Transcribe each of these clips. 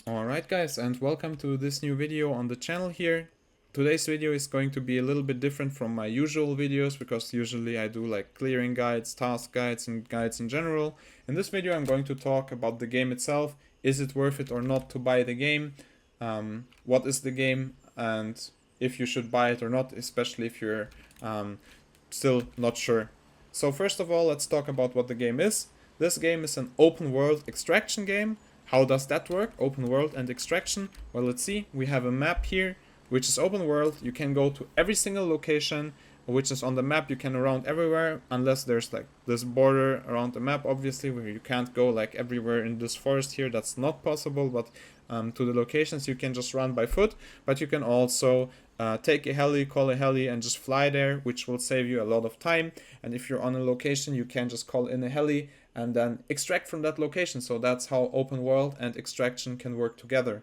Alright guys, and welcome to this new video on the channel here. Today's video is going to be a little bit different from my usual videos because usually I do like clearing guides, task guides and guides in general. In this video I'm going to talk about the game itself. Is it worth it or not to buy the game? What is the game and if you should buy it or not, especially if you're still not sure. So first of all, let's talk about what the game is. This game is an open world extraction game. How does that work? Open world and extraction. Well, let's see. We have a map here, which is open world. You can go to every single location which is on the map. You can around everywhere unless there's like this border around the map, obviously, where you can't go like everywhere in this forest here. That's not possible, but to the locations you can just run by foot. But you can also take a heli, call a heli and just fly there, which will save you a lot of time. And if you're on a location, you can just call in a heli and then extract from that location. So that's how open world and extraction can work together.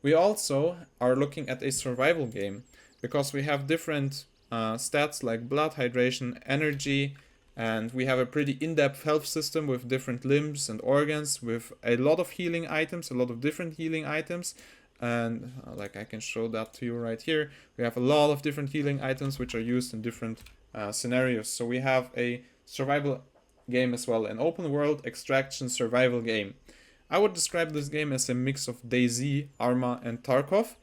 We also are looking at a survival game because we have different stats like blood, hydration, energy, and we have a pretty in-depth health system with different limbs and organs, with a lot of healing items, a lot of different healing items. And like I can show that to you right here, we have a lot of different healing items which are used in different scenarios. So we have a survival game as well, an open world extraction survival game. I would describe this game as a mix of DayZ, Arma and Tarkov.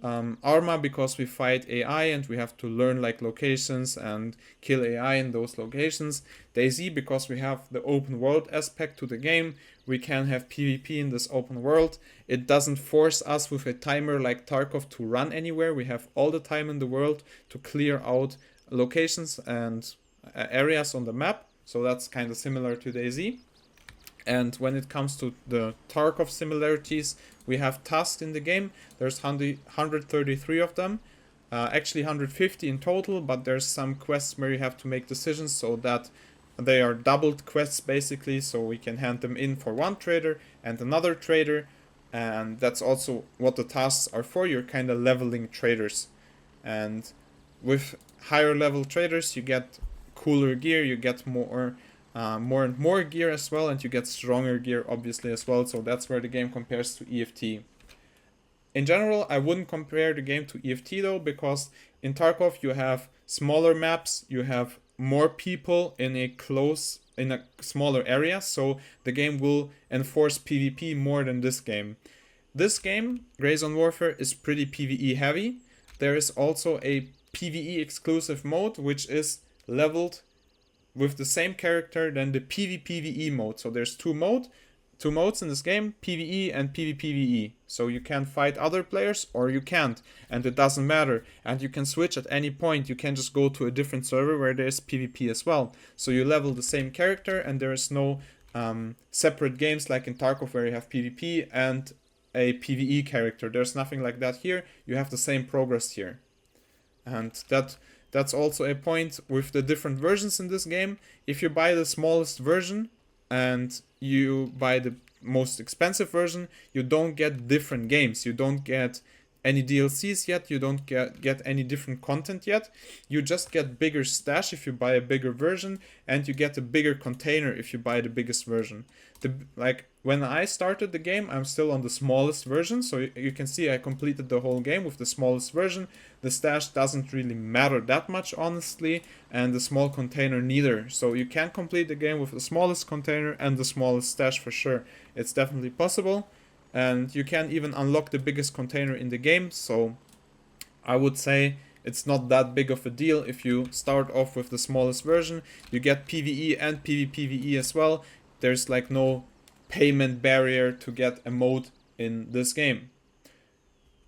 Arma because we fight AI and we have to learn like locations and kill AI in those locations. DayZ because we have the open world aspect to the game. We can have PvP in this open world. It doesn't force us with a timer like Tarkov to run anywhere. We have all the time in the world to clear out locations and areas on the map. So that's kind of similar to DayZ. And when it comes to the Tarkov similarities, we have tasks in the game. There's 133 of them, actually 150 in total, but there's some quests where you have to make decisions so that they are doubled quests basically, so we can hand them in for one trader and another trader, and that's also what the tasks are for. You're kind of leveling traders, and with higher level traders you get cooler gear, you get more and more gear as well, and you get stronger gear obviously as well. So that's where the game compares to EFT. In general, I wouldn't compare the game to EFT though, because in Tarkov you have smaller maps, you have more people in a smaller area, so the game will enforce PvP more than this game. This game, Gray Zone Warfare, is pretty PvE heavy. There is also a PvE exclusive mode which is leveled with the same character than the PvPvE mode. So there's two modes in this game, PvE and PvPvE. So you can fight other players or you can't, and it doesn't matter. And you can switch at any point. You can just go to a different server where there's PvP as well. So you level the same character, and there is no separate games like in Tarkov where you have PvP and a PvE character. There's nothing like that here. You have the same progress here. And that's also a point with the different versions in this game. If you buy the smallest version and you buy the most expensive version, you don't get different games. You don't get any DLCs yet. You don't get any different content yet. You just get bigger stash if you buy a bigger version, and you get a bigger container if you buy the biggest version. Like when I started the game, I'm still on the smallest version, so you can see I completed the whole game with the smallest version. The stash doesn't really matter that much, honestly, and the small container neither. So you can complete the game with the smallest container and the smallest stash for sure. It's definitely possible, and you can even unlock the biggest container in the game. So I would say it's not that big of a deal if you start off with the smallest version. You get PvE and PvPvE as well. There's like no payment barrier to get a mode in this game.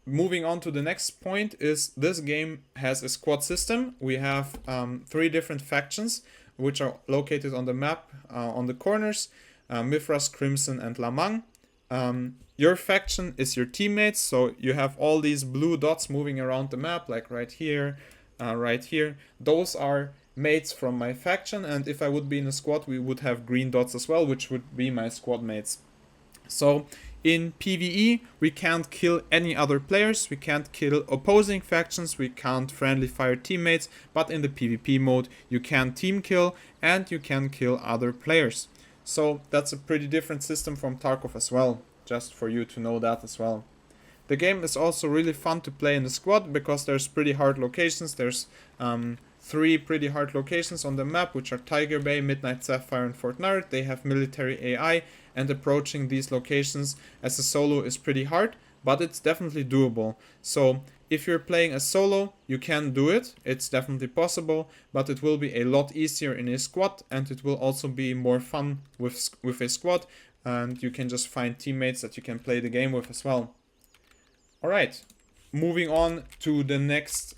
Moving on to the next point is this game has a squad system. We have 3 different factions which are located on the map on the corners, Mithras, Crimson and Lamang. Your faction is your teammates, so you have all these blue dots moving around the map, like right here, right here. Those are mates from my faction, and if I would be in a squad we would have green dots as well, which would be my squad mates. So in PvE we can't kill any other players, we can't kill opposing factions, we can't friendly fire teammates, but in the PvP mode you can team kill and you can kill other players. So that's a pretty different system from Tarkov as well. just for you to know that as well. The game is also really fun to play in the squad because there's pretty hard locations. There's 3 pretty hard locations on the map, which are Tiger Bay, Midnight Sapphire, and Fort Narod. They have military AI, and approaching these locations as a solo is pretty hard, but it's definitely doable. So if you're playing a solo, you can do it. It's definitely possible, but it will be a lot easier in a squad, and it will also be more fun with a squad, and you can just find teammates that you can play the game with as well. Alright, moving on to the next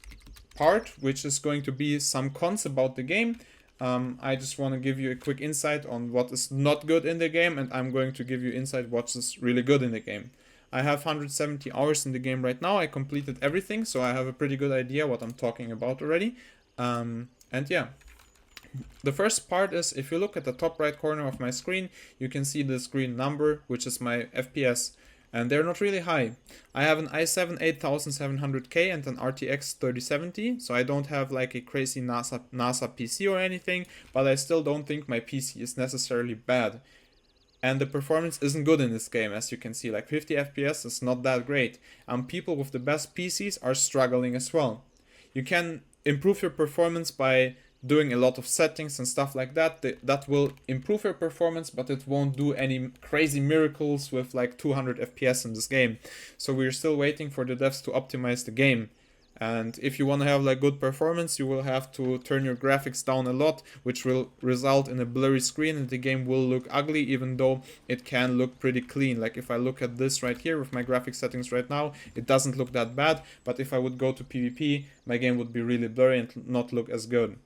part, which is going to be some cons about the game. I just want to give you a quick insight on what is not good in the game, and I'm going to give you insight what is really good in the game. I have 170 hours in the game right now. I completed everything, so I have a pretty good idea what I'm talking about already. And yeah. The first part is, if you look at the top right corner of my screen, you can see this green number, which is my FPS. And they're not really high. I have an i7 8700K and an RTX 3070, so I don't have like a crazy NASA PC or anything, but I still don't think my PC is necessarily bad. And the performance isn't good in this game, as you can see, like 50 FPS is not that great. And people with the best PCs are struggling as well. You can improve your performance by doing a lot of settings and stuff like that. That will improve your performance, but it won't do any crazy miracles with like 200 FPS in this game. So we're still waiting for the devs to optimize the game. And if you want to have like good performance, you will have to turn your graphics down a lot, which will result in a blurry screen, and the game will look ugly, even though it can look pretty clean. Like if I look at this right here with my graphic settings right now, it doesn't look that bad, but if I would go to PvP, my game would be really blurry and not look as good.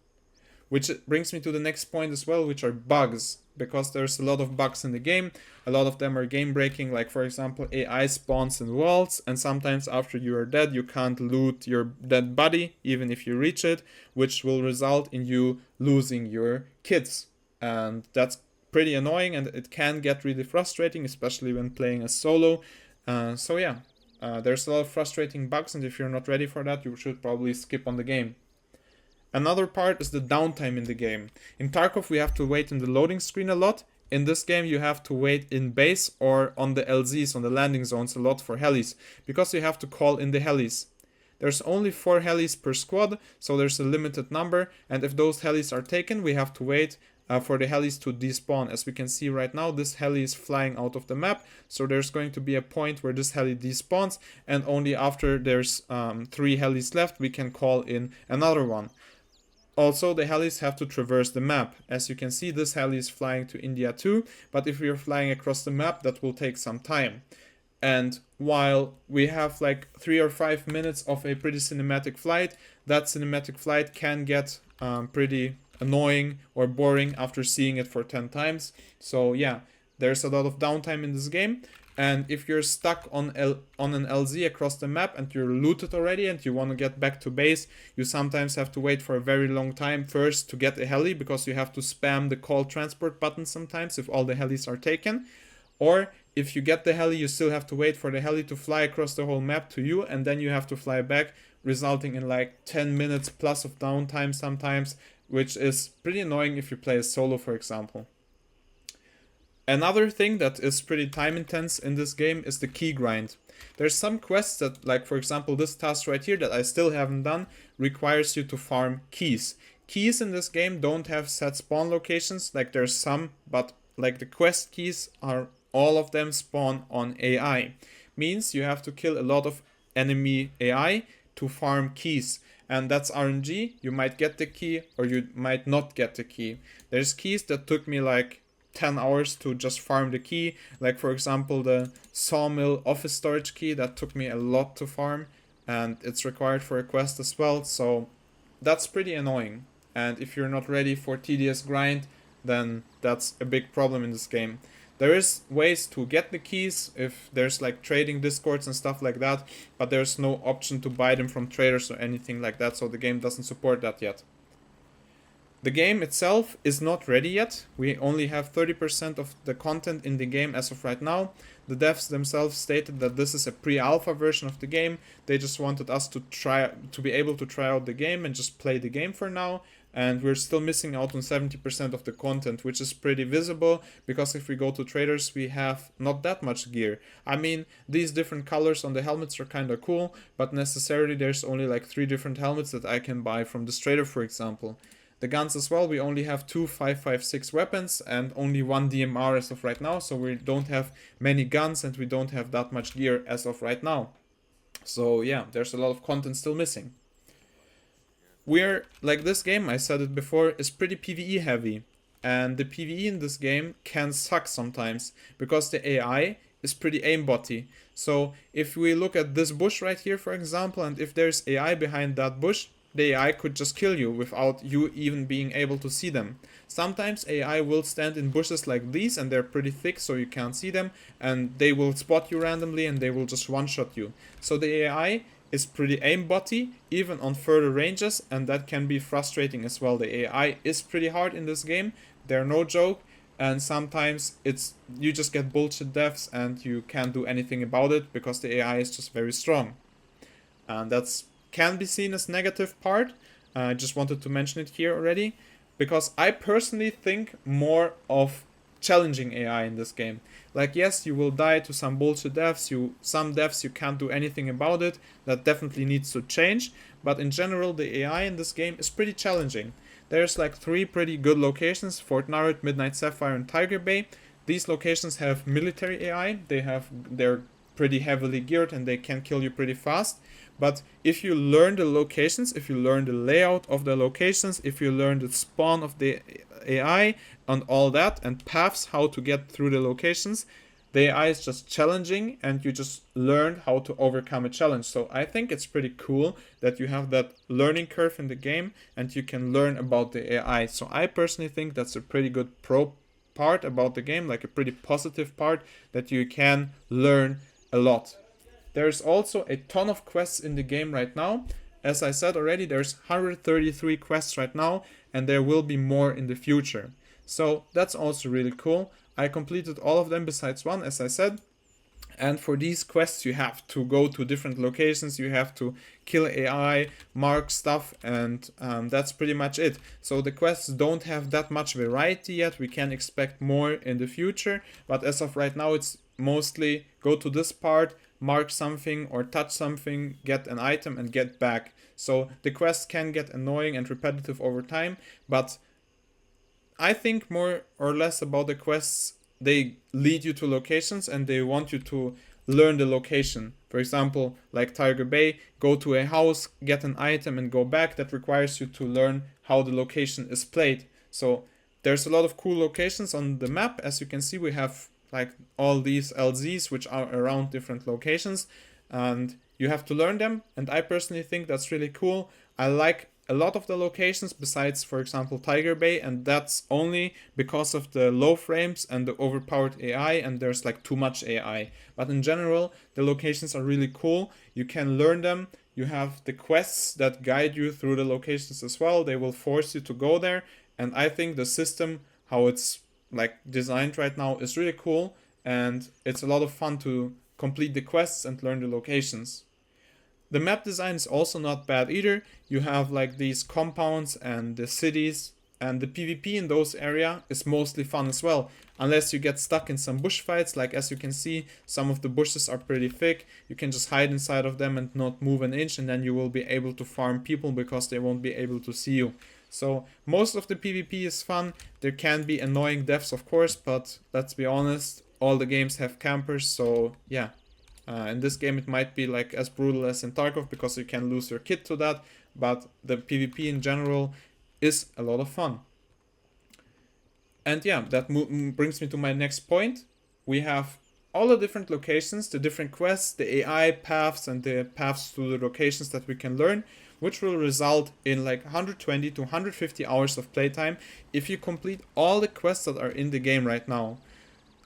Which brings me to the next point as well, which are bugs. Because there's a lot of bugs in the game. A lot of them are game breaking, like for example AI spawns in walls, and sometimes after you are dead you can't loot your dead body even if you reach it, which will result in you losing your kids. And that's pretty annoying, and it can get really frustrating, especially when playing a solo. So yeah, there's a lot of frustrating bugs, and if you're not ready for that, you should probably skip on the game. Another part is the downtime in the game. In Tarkov we have to wait in the loading screen a lot. In this game you have to wait in base or on the LZs, on the landing zones, a lot for helis, because you have to call in the helis. There's only 4 helis per squad, so there's a limited number, and if those helis are taken, we have to wait for the helis to despawn. As we can see right now, this heli is flying out of the map, so there's going to be a point where this heli despawns, and only after there's 3 helis left, we can call in another one. Also, the helis have to traverse the map. As you can see, this heli is flying to India too, but if we are flying across the map, that will take some time. And while we have like 3 or 5 minutes of a pretty cinematic flight, that cinematic flight can get pretty annoying or boring after seeing it for 10 times. So yeah, there's a lot of downtime in this game. And if you're stuck on an LZ across the map and you're looted already and you want to get back to base, you sometimes have to wait for a very long time first to get a heli, because you have to spam the call transport button sometimes if all the helis are taken. Or if you get the heli, you still have to wait for the heli to fly across the whole map to you, and then you have to fly back, resulting in like 10 minutes plus of downtime sometimes, which is pretty annoying if you play a solo, for example. Another thing that is pretty time intense in this game is the key grind. There's some quests that, like for example this task right here that I still haven't done, requires you to farm keys. Keys in this game don't have set spawn locations, like there's some, but like the quest keys are, all of them spawn on AI. Means you have to kill a lot of enemy AI to farm keys. And that's RNG, you might get the key or you might not get the key. There's keys that took me like 10 hours to just farm the key, like for example the sawmill office storage key, that took me a lot to farm, and it's required for a quest as well, so that's pretty annoying. And if you're not ready for tedious grind, then that's a big problem in this game. There is ways to get the keys if there's like trading discords and stuff like that, but there's no option to buy them from traders or anything like that, so the game doesn't support that yet. The game itself is not ready yet. We only have 30% of the content in the game as of right now. The devs themselves stated that this is a pre-alpha version of the game. They just wanted us to be able to try out the game and just play the game for now. and we're still missing out on 70% of the content, which is pretty visible because if we go to traders, we have not that much gear. I mean, these different colors on the helmets are kind of cool, but necessarily there's only like 3 different helmets that I can buy from this trader, for example. The guns as well, we only have 2 5.56 weapons and only 1 DMR as of right now, so we don't have many guns and we don't have that much gear as of right now. So yeah, there's a lot of content still missing. We're, like, this game, I said it before, is pretty PvE heavy, and the PvE in this game can suck sometimes because the AI is pretty aimbotty. So if we look at this bush right here, for example, and if there's AI behind that bush, the AI could just kill you without you even being able to see them. Sometimes AI will stand in bushes like these and they're pretty thick so you can't see them, and they will spot you randomly and they will just one-shot you. So the AI is pretty aimbotty even on further ranges, and that can be frustrating as well. The AI is pretty hard in this game, they're no joke, and sometimes you just get bullshit deaths and you can't do anything about it because the AI is just very strong. And that's can be seen as negative part. I just wanted to mention it here already because I personally think more of challenging AI in this game. Like, yes, you will die to some bullshit deaths, some deaths you can't do anything about it, that definitely needs to change, but in general the AI in this game is pretty challenging. There's like 3 pretty good locations: Fort Narod, Midnight Sapphire and Tiger Bay. These locations have military AI, they're pretty heavily geared and they can kill you pretty fast. But if you learn the locations, if you learn the layout of the locations, if you learn the spawn of the AI and all that, and paths how to get through the locations, the AI is just challenging and you just learn how to overcome a challenge. So I think it's pretty cool that you have that learning curve in the game and you can learn about the AI. So I personally think that's a pretty good pro part about the game, like a pretty positive part, that you can learn a lot. There's also a ton of quests in the game right now. As I said already, there's 133 quests right now, and there will be more in the future. So that's also really cool. I completed all of them besides one, as I said. And for these quests, you have to go to different locations, you have to kill AI, mark stuff, and that's pretty much it. So the quests don't have that much variety yet. We can expect more in the future, but as of right now, it's mostly go to this part, mark something or touch something, get an item and get back. So the quests can get annoying and repetitive over time, but I think more or less about the quests, they lead you to locations and they want you to learn the location. For example, like Tiger Bay, go to a house, get an item and go back. That requires you to learn how the location is played. So there's a lot of cool locations on the map. As you can see, we have like all these LZs which are around different locations and you have to learn them, and I personally think that's really cool. I like a lot of the locations besides, for example, Tiger Bay, and that's only because of the low frames and the overpowered AI, and there's like too much AI. But in general, the locations are really cool. You can learn them. You have the quests that guide you through the locations as well. They will force you to go there, and I think the system, how it's like designed right now, is really cool, and it's a lot of fun to complete the quests and learn the locations. The map design is also not bad either. You have like these compounds and the cities, and the PvP in those areas is mostly fun as well. Unless you get stuck in some bush fights, like as you can see, some of the bushes are pretty thick. You can just hide inside of them and not move an inch, and then you will be able to farm people because they won't be able to see you. So most of the PvP is fun. There can be annoying deaths, of course, but let's be honest, all the games have campers, so yeah. In this game it might be like as brutal as in Tarkov because you can lose your kit to that, but the PvP in general is a lot of fun. And yeah, that brings me to my next point. We have all the different locations, the different quests, the AI paths and the paths to the locations that we can learn, which will result in like 120 to 150 hours of playtime if you complete all the quests that are in the game right now.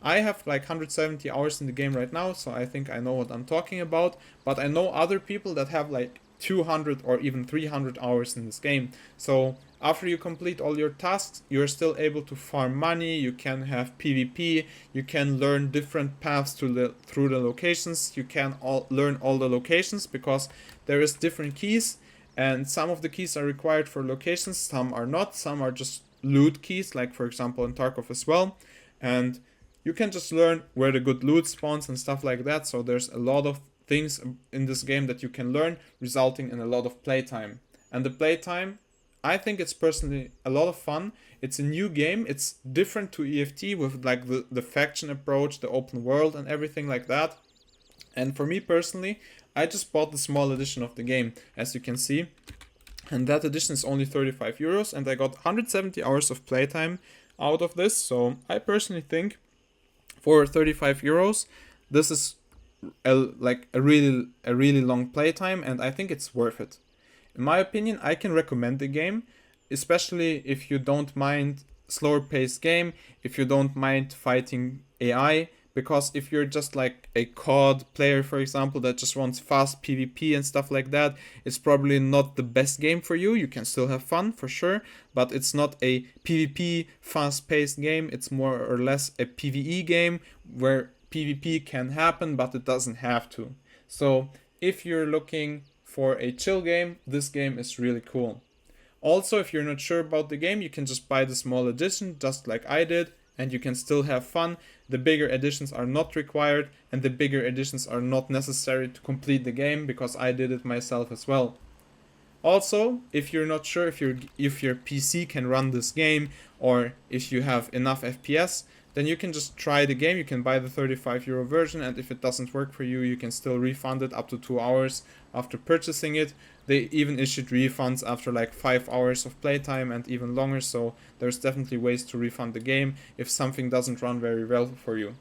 I have like 170 hours in the game right now, so I think I know what I'm talking about, but I know other people that have like 200 or even 300 hours in this game. So after you complete all your tasks, you're still able to farm money, you can have PvP, you can learn different paths through the locations, you can learn all the locations because there is different keys, and some of the keys are required for locations, some are not, some are just loot keys, like for example in Tarkov as well. And you can just learn where the good loot spawns and stuff like that. So there's a lot of things in this game that you can learn, resulting in a lot of playtime. And the playtime, I think it's personally a lot of fun. It's a new game. It's different to EFT with like the faction approach, the open world and everything like that. And for me personally, I just bought the small edition of the game, as you can see. And that edition is only 35 euros, and I got 170 hours of playtime out of this. So I personally think for 35 euros, this is a really long playtime, and I think it's worth it. In my opinion, I can recommend the game, especially if you don't mind slower paced game, if you don't mind fighting AI, because if you're just like a COD player, for example, that just wants fast PvP and stuff like that, it's probably not the best game for you. You can still have fun for sure, but it's not a PvP fast paced game. It's more or less a PvE game where PvP can happen, but it doesn't have to. So if you're looking for a chill game, this game is really cool. Also, if you're not sure about the game, you can just buy the small edition, just like I did, and you can still have fun. The bigger editions are not required, and the bigger editions are not necessary to complete the game, because I did it myself as well. Also, if you're not sure if your PC can run this game, or if you have enough FPS, then you can just try the game. You can buy the 35 euro version, and if it doesn't work for you, you can still refund it up to 2 hours after purchasing it. They even issued refunds after like 5 hours of playtime and even longer, so there's definitely ways to refund the game if something doesn't run very well for you.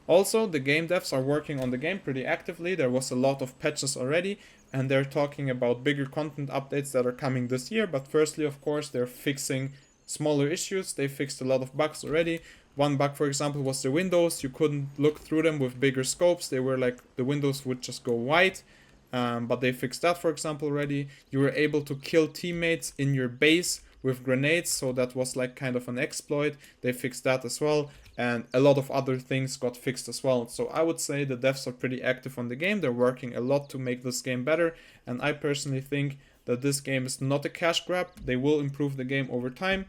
Also, the game devs are working on the game pretty actively. There was a lot of patches already, and they're talking about bigger content updates that are coming this year. But firstly, of course, they're fixing smaller issues. They fixed a lot of bugs already. One bug, for example, was the windows. You couldn't look through them with bigger scopes. They were like, the windows would just go white. But they fixed that, for example, already. You were able to kill teammates in your base with grenades, so that was like kind of an exploit. They fixed that as well, and a lot of other things got fixed as well. So I would say the devs are pretty active on the game. They're working a lot to make this game better, and I personally think that this game is not a cash grab. They will improve the game over time,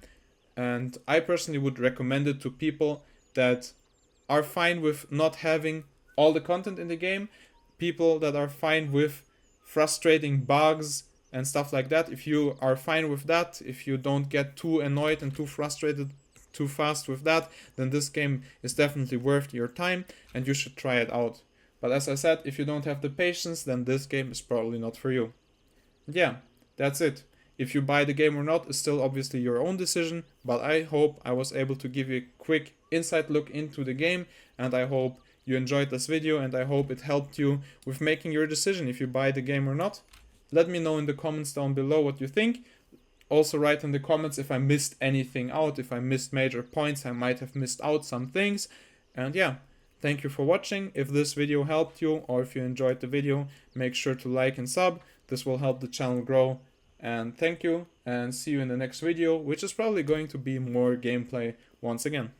and I personally would recommend it to people that are fine with not having all the content in the game, people that are fine with frustrating bugs and stuff like that. If you are fine with that, if you don't get too annoyed and too frustrated too fast with that, then this game is definitely worth your time and you should try it out. But as I said, if you don't have the patience, then this game is probably not for you. And yeah, that's it. If you buy the game or not is still obviously your own decision, but I hope I was able to give you a quick inside look into the game, and I hope you enjoyed this video, and I hope it helped you with making your decision if you buy the game or not. Let me know in the comments down below what you think. Also write in the comments if I missed anything out, if I missed major points, I might have missed out some things. And yeah, thank you for watching. If this video helped you, or if you enjoyed the video, make sure to like and sub. This will help the channel grow. And thank you, and see you in the next video, which is probably going to be more gameplay once again.